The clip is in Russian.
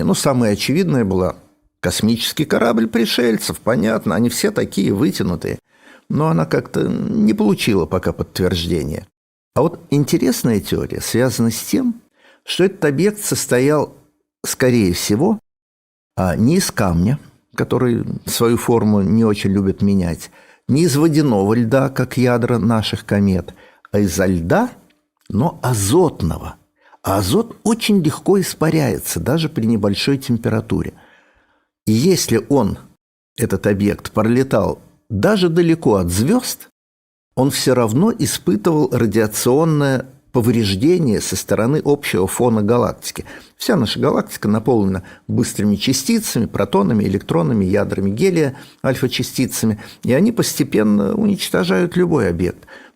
Ну, самое очевидное было космический корабль пришельцев, понятно, они все такие вытянутые. Но она как-то не получила пока подтверждения. А вот интересная теория связана с тем, что этот объект состоял, скорее всего, не из камня, который свою форму не очень любит менять, не из водяного льда, как ядра наших комет, а из льда, но азотного. А азот очень легко испаряется, даже при небольшой температуре. И если этот объект, пролетал даже далеко от звезд, он все равно испытывал радиационное повреждение со стороны общего фона галактики. Вся наша галактика наполнена быстрыми частицами, протонами, электронами, ядрами гелия, альфа-частицами, и они постепенно уничтожают любой объект.